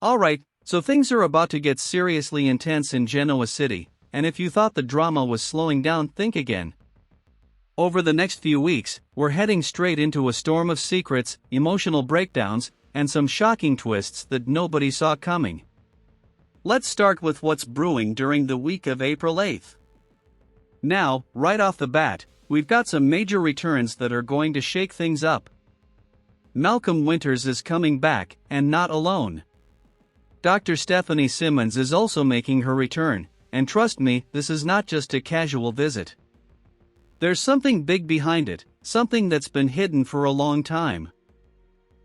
Alright, so things are about to get seriously intense in Genoa City, and if you thought the drama was slowing down, think again. Over the next few weeks, we're heading straight into a storm of secrets, emotional breakdowns, and some shocking twists that nobody saw coming. Let's start with what's brewing during the week of April 8th. Now, right off the bat, we've got some major returns that are going to shake things up. Malcolm Winters is coming back, and not alone. Dr. Stephanie Simmons is also making her return, and trust me, this is not just a casual visit. There's something big behind it, something that's been hidden for a long time.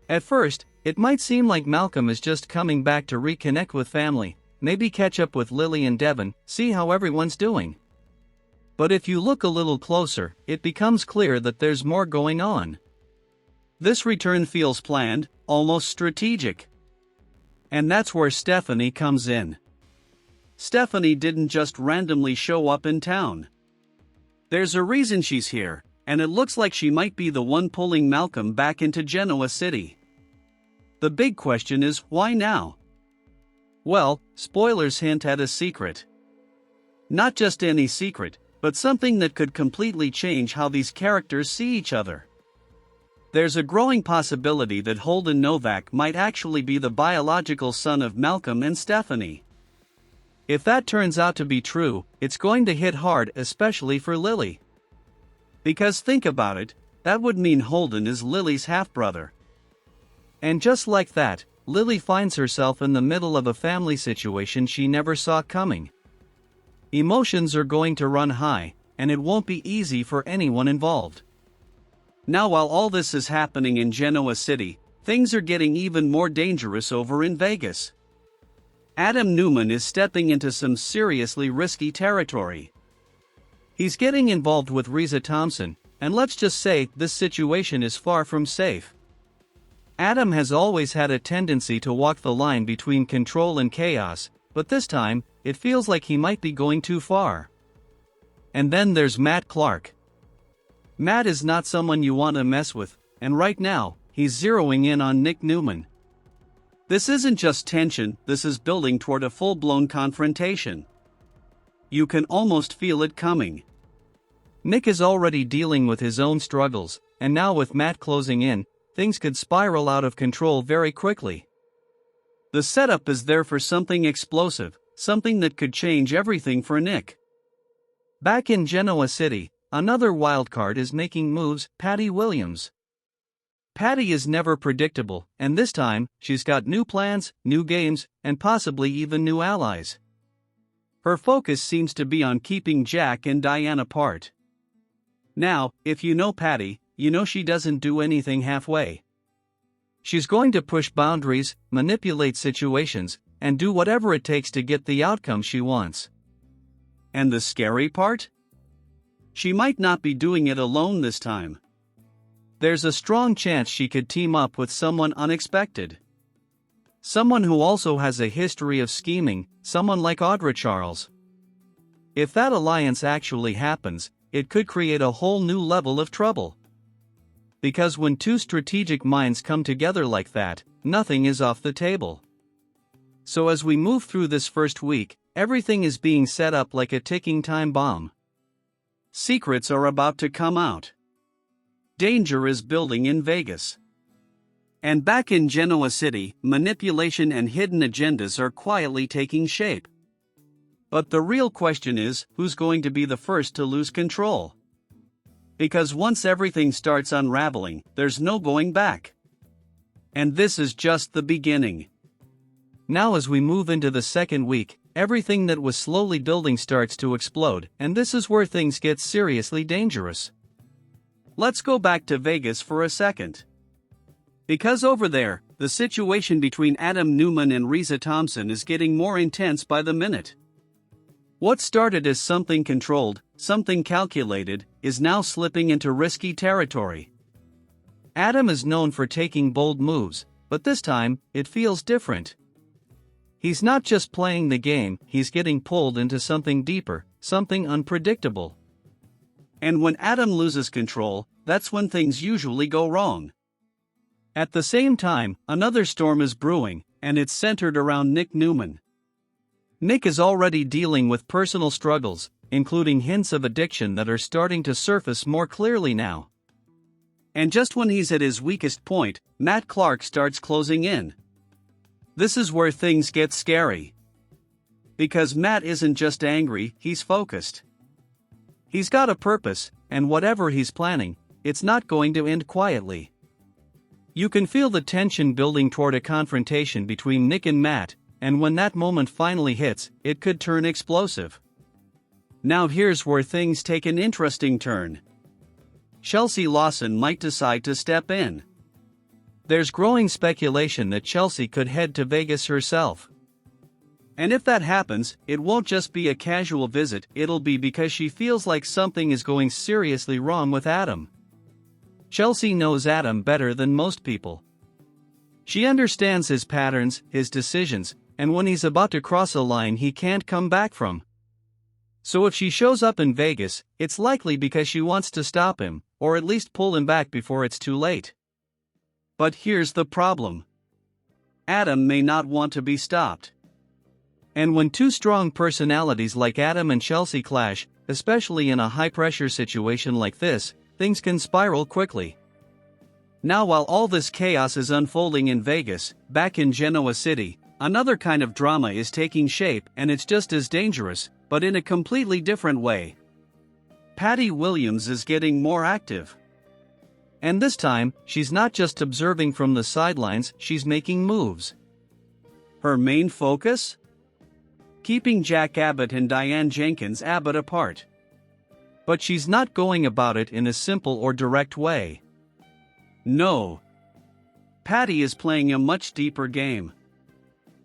At first, it might seem like Malcolm is just coming back to reconnect with family, maybe catch up with Lily and Devon, see how everyone's doing. But if you look a little closer, it becomes clear that there's more going on. This return feels planned, almost strategic. And that's where Stephanie comes in. Stephanie didn't just randomly show up in town. There's a reason she's here, and it looks like she might be the one pulling Malcolm back into Genoa City. The big question is, why now? Well, spoilers hint at a secret. Not just any secret, but something that could completely change how these characters see each other. There's a growing possibility that Holden Novak might actually be the biological son of Malcolm and Stephanie. If that turns out to be true, it's going to hit hard, especially for Lily. Because think about it, that would mean Holden is Lily's half-brother. And just like that, Lily finds herself in the middle of a family situation she never saw coming. Emotions are going to run high, and it won't be easy for anyone involved. Now, while all this is happening in Genoa City, things are getting even more dangerous over in Vegas. Adam Newman is stepping into some seriously risky territory. He's getting involved with Risa Thompson, and let's just say this situation is far from safe. Adam has always had a tendency to walk the line between control and chaos, but this time, it feels like he might be going too far. And then there's Matt Clark. Matt is not someone you want to mess with, and right now, he's zeroing in on Nick Newman. This isn't just tension, this is building toward a full-blown confrontation. You can almost feel it coming. Nick is already dealing with his own struggles, and now with Matt closing in, things could spiral out of control very quickly. The setup is there for something explosive, something that could change everything for Nick. Back in Genoa City, another wildcard is making moves, Patty Williams. Patty is never predictable, and this time, she's got new plans, new games, and possibly even new allies. Her focus seems to be on keeping Jack and Diane apart. Now, if you know Patty, you know she doesn't do anything halfway. She's going to push boundaries, manipulate situations, and do whatever it takes to get the outcome she wants. And the scary part? She might not be doing it alone this time. There's a strong chance she could team up with someone unexpected. Someone who also has a history of scheming, someone like Audra Charles. If that alliance actually happens, it could create a whole new level of trouble. Because when two strategic minds come together like that, nothing is off the table. So as we move through this first week, everything is being set up like a ticking time bomb. Secrets are about to come out. Danger is building in Vegas. And back in Genoa City, manipulation and hidden agendas are quietly taking shape. But the real question is, who's going to be the first to lose control? Because once everything starts unraveling, there's no going back. And this is just the beginning. Now as we move into the second week, everything that was slowly building starts to explode, and this is where things get seriously dangerous. Let's go back to Vegas for a second. Because over there, the situation between Adam Newman and Risa Thompson is getting more intense by the minute. What started as something controlled, something calculated, is now slipping into risky territory. Adam is known for taking bold moves, but this time, it feels different. He's not just playing the game, he's getting pulled into something deeper, something unpredictable. And when Adam loses control, that's when things usually go wrong. At the same time, another storm is brewing, and it's centered around Nick Newman. Nick is already dealing with personal struggles, including hints of addiction that are starting to surface more clearly now. And just when he's at his weakest point, Matt Clark starts closing in. This is where things get scary. Because Matt isn't just angry, he's focused. He's got a purpose, and whatever he's planning, it's not going to end quietly. You can feel the tension building toward a confrontation between Nick and Matt, and when that moment finally hits, it could turn explosive. Now here's where things take an interesting turn. Chelsea Lawson might decide to step in. There's growing speculation that Chelsea could head to Vegas herself. And if that happens, it won't just be a casual visit, it'll be because she feels like something is going seriously wrong with Adam. Chelsea knows Adam better than most people. She understands his patterns, his decisions, and when he's about to cross a line he can't come back from. So if she shows up in Vegas, it's likely because she wants to stop him, or at least pull him back before it's too late. But here's the problem. Adam may not want to be stopped. And when two strong personalities like Adam and Chelsea clash, especially in a high-pressure situation like this, things can spiral quickly. Now while all this chaos is unfolding in Vegas, back in Genoa City, another kind of drama is taking shape, and it's just as dangerous, but in a completely different way. Patty Williams is getting more active. And this time, she's not just observing from the sidelines, she's making moves. Her main focus? Keeping Jack Abbott and Diane Jenkins Abbott apart. But she's not going about it in a simple or direct way. No. Patty is playing a much deeper game.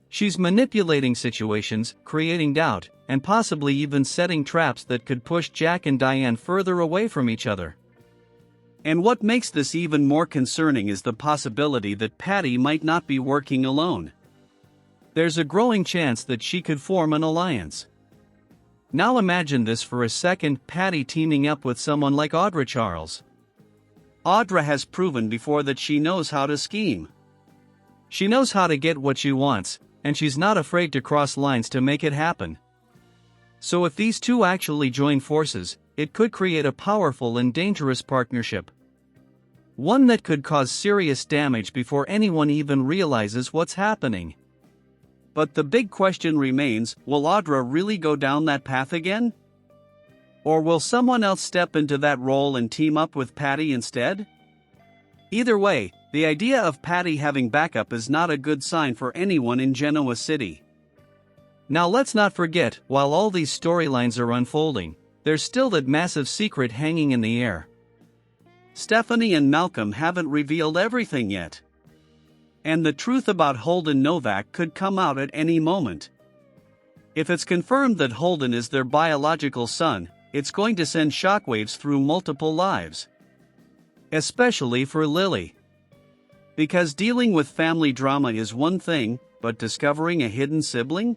She's manipulating situations, creating doubt, and possibly even setting traps that could push Jack and Diane further away from each other. And what makes this even more concerning is the possibility that Patty might not be working alone. There's a growing chance that she could form an alliance. Now imagine this for a second, Patty teaming up with someone like Audra Charles. Audra has proven before that she knows how to scheme. She knows how to get what she wants, and she's not afraid to cross lines to make it happen. So if these two actually join forces, it could create a powerful and dangerous partnership. One that could cause serious damage before anyone even realizes what's happening. But the big question remains, will Audra really go down that path again? Or will someone else step into that role and team up with Patty instead? Either way, the idea of Patty having backup is not a good sign for anyone in Genoa City. Now let's not forget, while all these storylines are unfolding, there's still that massive secret hanging in the air. Stephanie and Malcolm haven't revealed everything yet. And the truth about Holden Novak could come out at any moment. If it's confirmed that Holden is their biological son, it's going to send shockwaves through multiple lives. Especially for Lily. Because dealing with family drama is one thing, but discovering a hidden sibling?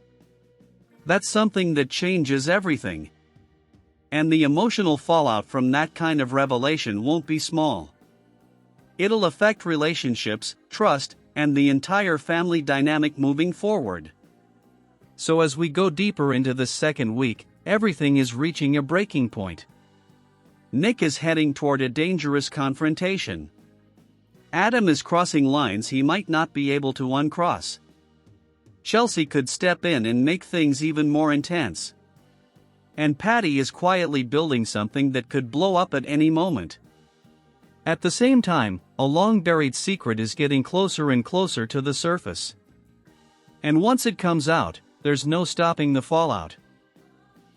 That's something that changes everything. And the emotional fallout from that kind of revelation won't be small. It'll affect relationships, trust, and the entire family dynamic moving forward. So as we go deeper into the second week, everything is reaching a breaking point. Nick is heading toward a dangerous confrontation. Adam is crossing lines he might not be able to uncross. Chelsea could step in and make things even more intense. And Patty is quietly building something that could blow up at any moment. At the same time, a long-buried secret is getting closer and closer to the surface. And once it comes out, there's no stopping the fallout.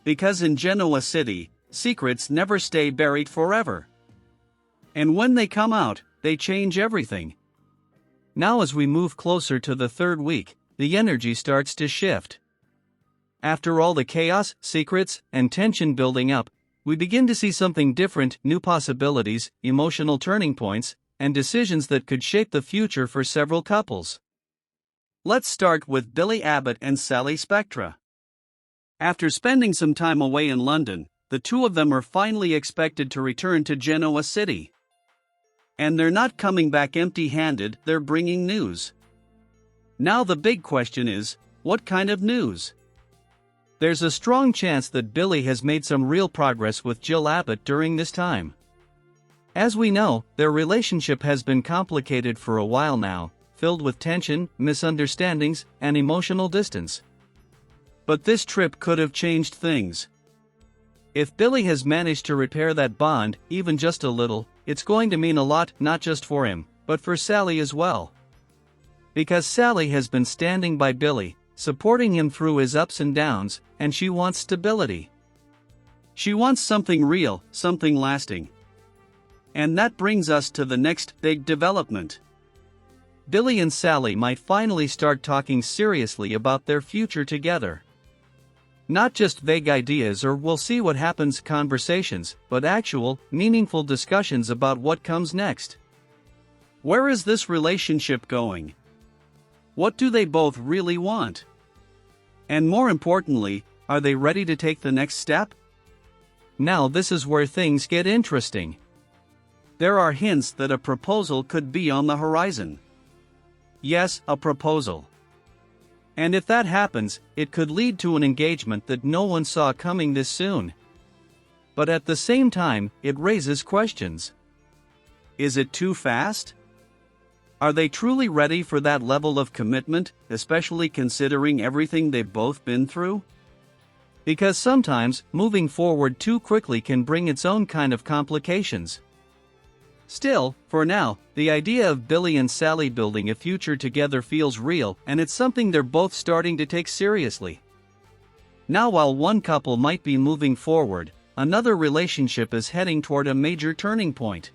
Because in Genoa City, secrets never stay buried forever. And when they come out, they change everything. Now as we move closer to the third week, the energy starts to shift. After all the chaos, secrets, and tension building up, we begin to see something different, new possibilities, emotional turning points, and decisions that could shape the future for several couples. Let's start with Billy Abbott and Sally Spectra. After spending some time away in London, the two of them are finally expected to return to Genoa City. And they're not coming back empty-handed, they're bringing news. Now the big question is, what kind of news? There's a strong chance that Billy has made some real progress with Jill Abbott during this time. As we know, their relationship has been complicated for a while now, filled with tension, misunderstandings, and emotional distance. But this trip could have changed things. If Billy has managed to repair that bond, even just a little, it's going to mean a lot not just for him, but for Sally as well. Because Sally has been standing by Billy, supporting him through his ups and downs, and she wants stability. She wants something real, something lasting. And that brings us to the next big development. Billy and Sally might finally start talking seriously about their future together. Not just vague ideas or we'll see what happens conversations, but actual, meaningful discussions about what comes next. Where is this relationship going? What do they both really want? And more importantly, are they ready to take the next step? Now this is where things get interesting. There are hints that a proposal could be on the horizon. Yes, a proposal. And if that happens, it could lead to an engagement that no one saw coming this soon. But at the same time, it raises questions. Is it too fast? Are they truly ready for that level of commitment, especially considering everything they've both been through? Because sometimes, moving forward too quickly can bring its own kind of complications. Still, for now, the idea of Billy and Sally building a future together feels real, and it's something they're both starting to take seriously. Now, while one couple might be moving forward, another relationship is heading toward a major turning point.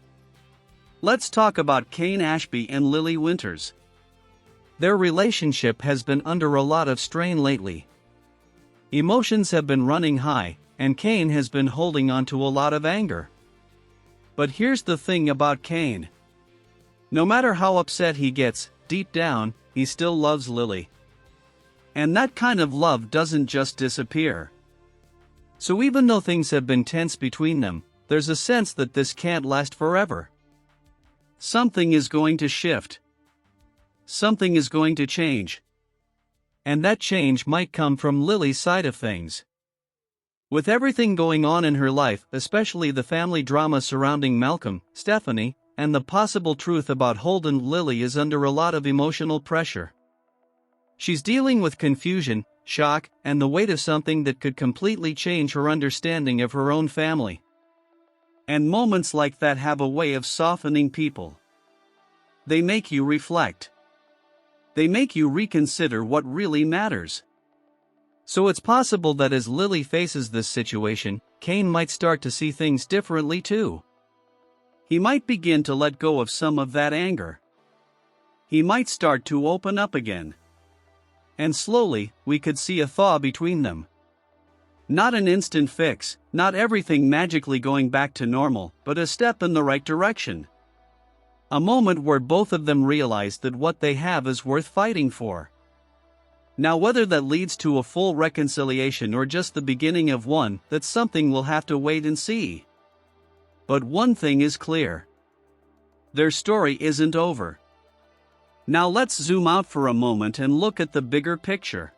Let's talk about Kane Ashby and Lily Winters. Their relationship has been under a lot of strain lately. Emotions have been running high, and Kane has been holding on to a lot of anger. But here's the thing about Kane. No matter how upset he gets, deep down, he still loves Lily. And that kind of love doesn't just disappear. So even though things have been tense between them, there's a sense that this can't last forever. Something is going to shift. Something is going to change. And that change might come from Lily's side of things. With everything going on in her life, especially the family drama surrounding Malcolm, Stephanie, and the possible truth about Holden, Lily is under a lot of emotional pressure. She's dealing with confusion, shock, and the weight of something that could completely change her understanding of her own family. And moments like that have a way of softening people. They make you reflect. They make you reconsider what really matters. So it's possible that as Lily faces this situation, Kane might start to see things differently too. He might begin to let go of some of that anger. He might start to open up again. And slowly, we could see a thaw between them. Not an instant fix, not everything magically going back to normal, but a step in the right direction. A moment where both of them realize that what they have is worth fighting for. Now, whether that leads to a full reconciliation or just the beginning of one, that's something we'll have to wait and see. But one thing is clear. Their story isn't over. Now let's zoom out for a moment and look at the bigger picture.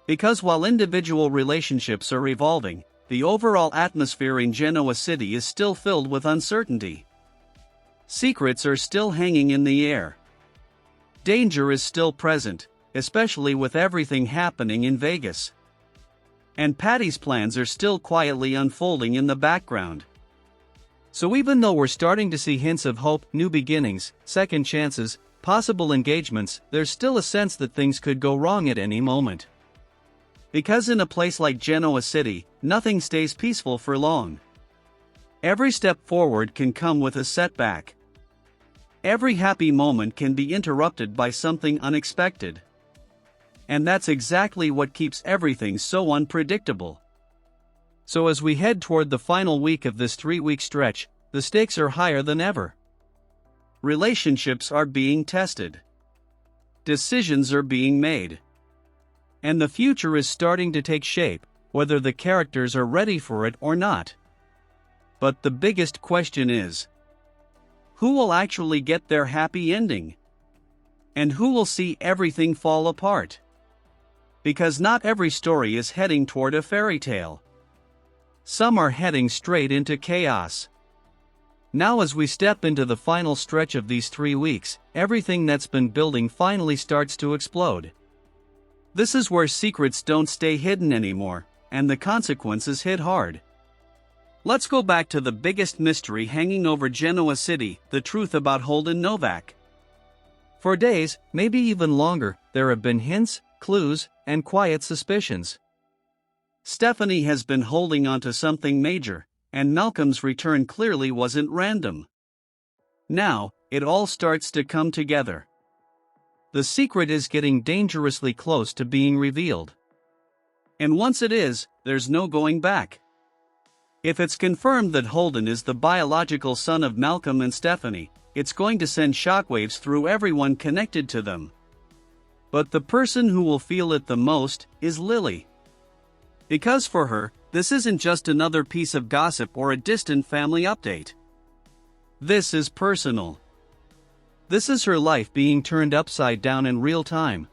Because while individual relationships are evolving, the overall atmosphere in Genoa City is still filled with uncertainty. Secrets are still hanging in the air. Danger is still present, especially with everything happening in Vegas. And Patty's plans are still quietly unfolding in the background. So even though we're starting to see hints of hope, new beginnings, second chances, possible engagements, there's still a sense that things could go wrong at any moment. Because in a place like Genoa City, nothing stays peaceful for long. Every step forward can come with a setback. Every happy moment can be interrupted by something unexpected. And that's exactly what keeps everything so unpredictable. So as we head toward the final week of this 3-week stretch, the stakes are higher than ever. Relationships are being tested. Decisions are being made. And the future is starting to take shape, whether the characters are ready for it or not. But the biggest question is, who will actually get their happy ending? And who will see everything fall apart? Because not every story is heading toward a fairy tale. Some are heading straight into chaos. Now, as we step into the final stretch of these 3 weeks, everything that's been building finally starts to explode. This is where secrets don't stay hidden anymore, and the consequences hit hard. Let's go back to the biggest mystery hanging over Genoa City, the truth about Holden Novak. For days, maybe even longer, there have been hints, clues, and quiet suspicions. Stephanie has been holding on to something major, and Malcolm's return clearly wasn't random. Now, it all starts to come together. The secret is getting dangerously close to being revealed. And once it is, there's no going back. If it's confirmed that Holden is the biological son of Malcolm and Stephanie, it's going to send shockwaves through everyone connected to them. But the person who will feel it the most is Lily. Because for her, this isn't just another piece of gossip or a distant family update. This is personal. This is her life being turned upside down in real time.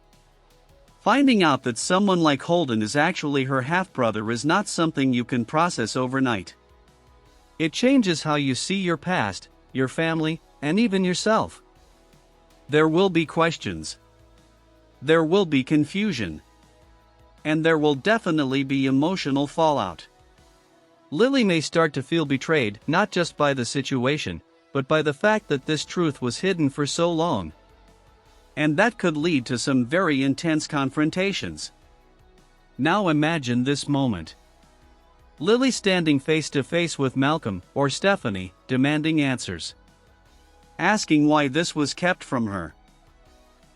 Finding out that someone like Holden is actually her half-brother is not something you can process overnight. It changes how you see your past, your family, and even yourself. There will be questions. There will be confusion. And there will definitely be emotional fallout. Lily may start to feel betrayed, not just by the situation, but by the fact that this truth was hidden for so long. And that could lead to some very intense confrontations. Now imagine this moment. Lily standing face to face with Malcolm, or Stephanie, demanding answers. Asking why this was kept from her.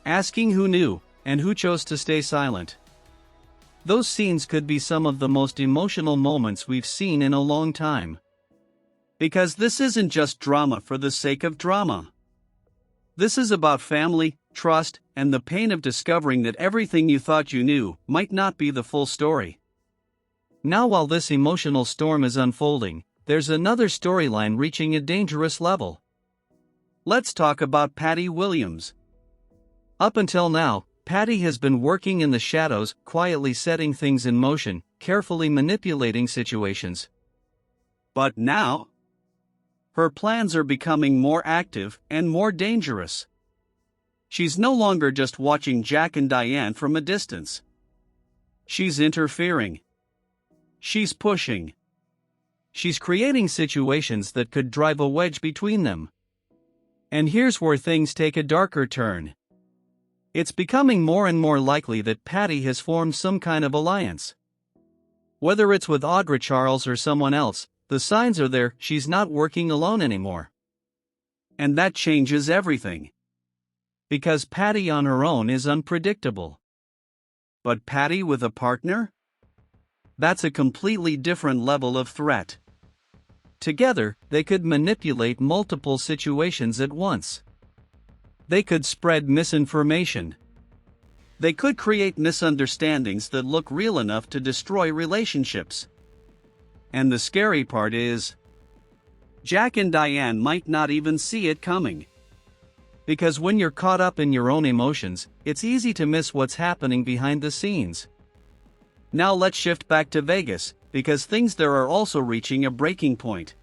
Asking who knew, and who chose to stay silent. Those scenes could be some of the most emotional moments we've seen in a long time. Because this isn't just drama for the sake of drama. This is about family, trust, and the pain of discovering that everything you thought you knew might not be the full story. Now, while this emotional storm is unfolding, there's another storyline reaching a dangerous level. Let's talk about Patty Williams. Up until now, Patty has been working in the shadows, quietly setting things in motion, carefully manipulating situations. But now, her plans are becoming more active and more dangerous. She's no longer just watching Jack and Diane from a distance. She's interfering. She's pushing. She's creating situations that could drive a wedge between them. And here's where things take a darker turn. It's becoming more and more likely that Patty has formed some kind of alliance. Whether it's with Audra Charles or someone else, the signs are there she's not working alone anymore. And that changes everything. Because Patty on her own is unpredictable. But Patty with a partner? That's a completely different level of threat. Together, they could manipulate multiple situations at once. They could spread misinformation. They could create misunderstandings that look real enough to destroy relationships. And the scary part is, Jack and Diane might not even see it coming. Because when you're caught up in your own emotions, it's easy to miss what's happening behind the scenes. Now let's shift back to Vegas, because things there are also reaching a breaking point.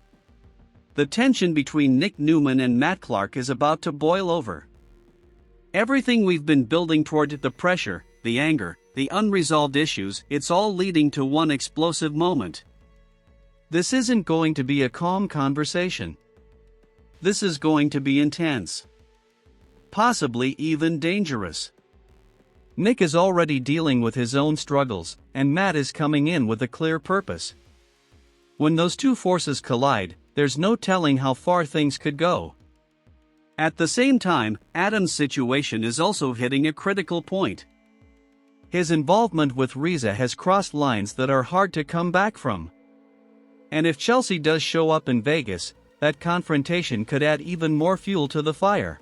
The tension between Nick Newman and Matt Clark is about to boil over. Everything we've been building toward, the pressure, the anger, the unresolved issues, it's all leading to one explosive moment. This isn't going to be a calm conversation. This is going to be intense. Possibly even dangerous. Nick is already dealing with his own struggles, and Matt is coming in with a clear purpose. When those two forces collide, there's no telling how far things could go. At the same time, Adam's situation is also hitting a critical point. His involvement with Riza has crossed lines that are hard to come back from. And if Chelsea does show up in Vegas, that confrontation could add even more fuel to the fire.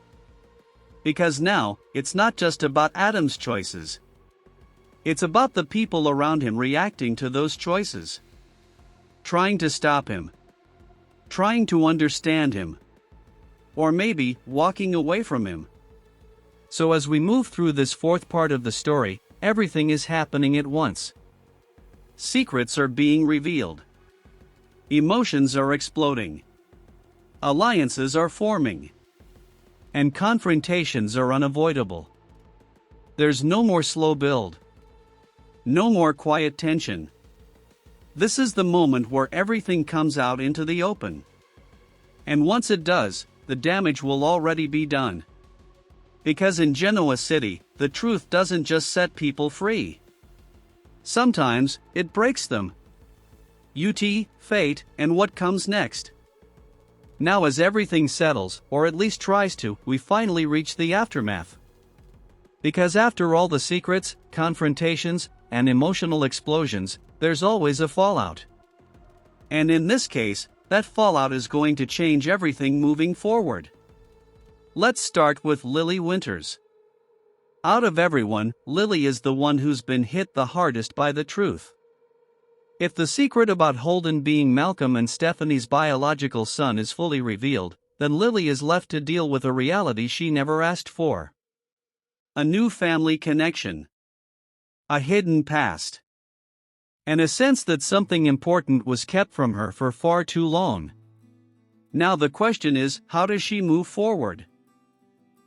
Because now, it's not just about Adam's choices. It's about the people around him reacting to those choices. Trying to stop him. Trying to understand him. Or maybe, walking away from him. So as we move through this fourth part of the story, everything is happening at once. Secrets are being revealed. Emotions are exploding. Alliances are forming. And confrontations are unavoidable. There's no more slow build. No more quiet tension. This is the moment where everything comes out into the open. And once it does, the damage will already be done. Because in Genoa City, the truth doesn't just set people free. Sometimes, it breaks them. Fate, and what comes next. Now as everything settles, or at least tries to, we finally reach the aftermath. Because after all the secrets, confrontations, and emotional explosions, there's always a fallout. And in this case, that fallout is going to change everything moving forward. Let's start with Lily Winters. Out of everyone, Lily is the one who's been hit the hardest by the truth. If the secret about Holden being Malcolm and Stephanie's biological son is fully revealed, then Lily is left to deal with a reality she never asked for. A new family connection. A hidden past. And a sense that something important was kept from her for far too long. Now the question is, how does she move forward?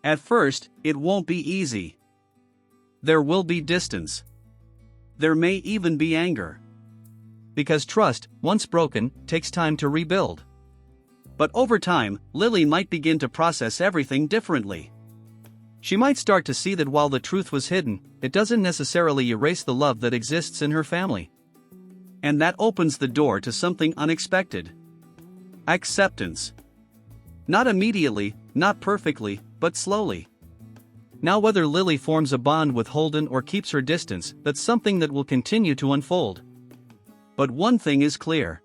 At first, it won't be easy. There will be distance. There may even be anger. Because trust, once broken, takes time to rebuild. But over time, Lily might begin to process everything differently. She might start to see that while the truth was hidden, it doesn't necessarily erase the love that exists in her family. And that opens the door to something unexpected. Acceptance. Not immediately, not perfectly, but slowly. Now whether Lily forms a bond with Holden or keeps her distance, that's something that will continue to unfold. But one thing is clear.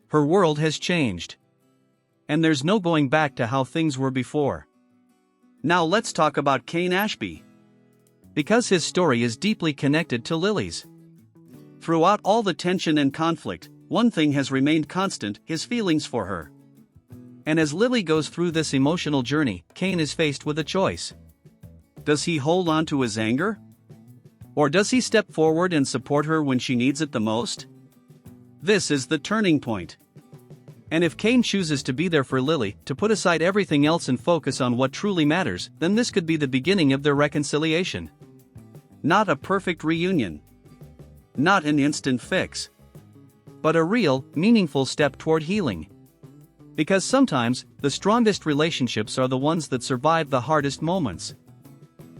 Her world has changed. And there's no going back to how things were before. Now let's talk about Kane Ashby. Because his story is deeply connected to Lily's. Throughout all the tension and conflict, one thing has remained constant: his feelings for her. And as Lily goes through this emotional journey, Kane is faced with a choice. Does he hold on to his anger? Or does he step forward and support her when she needs it the most? This is the turning point. And if Kane chooses to be there for Lily, to put aside everything else and focus on what truly matters, then this could be the beginning of their reconciliation. Not a perfect reunion. Not an instant fix. But a real, meaningful step toward healing. Because sometimes, the strongest relationships are the ones that survive the hardest moments.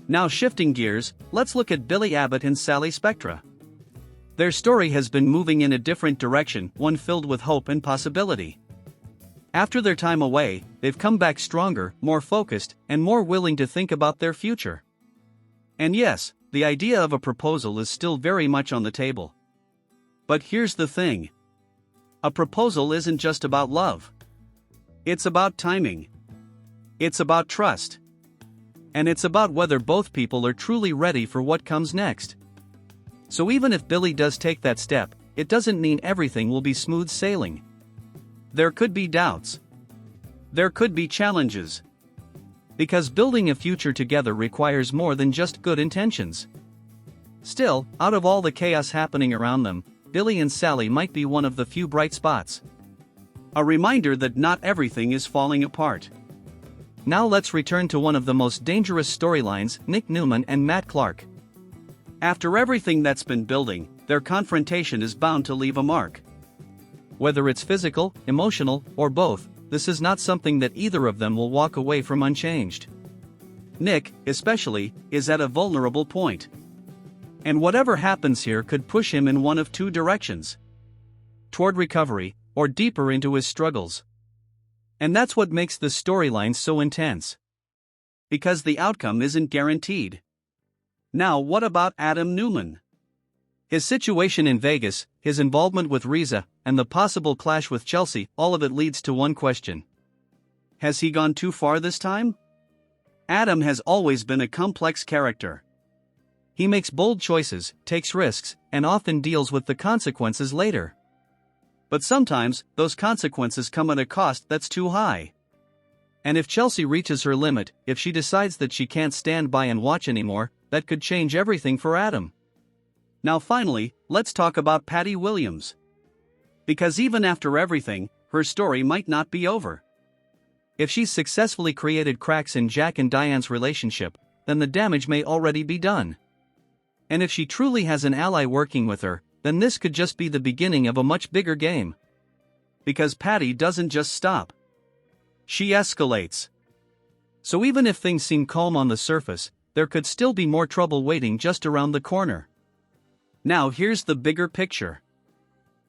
Now shifting gears, let's look at Billy Abbott and Sally Spectra. Their story has been moving in a different direction, one filled with hope and possibility. After their time away, they've come back stronger, more focused, and more willing to think about their future. And yes, the idea of a proposal is still very much on the table. But here's the thing. A proposal isn't just about love. It's about timing. It's about trust. And it's about whether both people are truly ready for what comes next. So even if Billy does take that step, it doesn't mean everything will be smooth sailing. There could be doubts. There could be challenges. Because building a future together requires more than just good intentions. Still, out of all the chaos happening around them, Billy and Sally might be one of the few bright spots. A reminder that not everything is falling apart. Now let's return to one of the most dangerous storylines, Nick Newman and Matt Clark. After everything that's been building, their confrontation is bound to leave a mark. Whether it's physical, emotional, or both, this is not something that either of them will walk away from unchanged. Nick, especially, is at a vulnerable point. And whatever happens here could push him in one of two directions. Toward recovery, or deeper into his struggles. And that's what makes the storyline so intense. Because the outcome isn't guaranteed. Now what about Adam Newman? His situation in Vegas, his involvement with Riza, and the possible clash with Chelsea, all of it leads to one question. Has he gone too far this time? Adam has always been a complex character. He makes bold choices, takes risks, and often deals with the consequences later. But sometimes, those consequences come at a cost that's too high. And if Chelsea reaches her limit, if she decides that she can't stand by and watch anymore, that could change everything for Adam. Now finally, let's talk about Patty Williams. Because even after everything, her story might not be over. If she's successfully created cracks in Jack and Diane's relationship, then the damage may already be done. And if she truly has an ally working with her, then this could just be the beginning of a much bigger game. Because Patty doesn't just stop. She escalates. So even if things seem calm on the surface, there could still be more trouble waiting just around the corner. Now here's the bigger picture.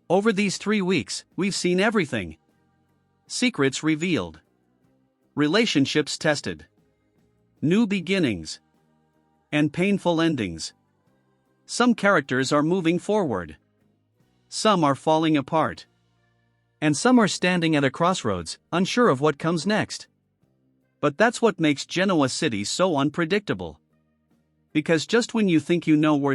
Over these 3 weeks, we've seen everything. Secrets revealed. Relationships tested. New beginnings. And painful endings. Some characters are moving forward. Some are falling apart. And some are standing at a crossroads, unsure of what comes next. But that's what makes Genoa City so unpredictable. Because just when you think you know where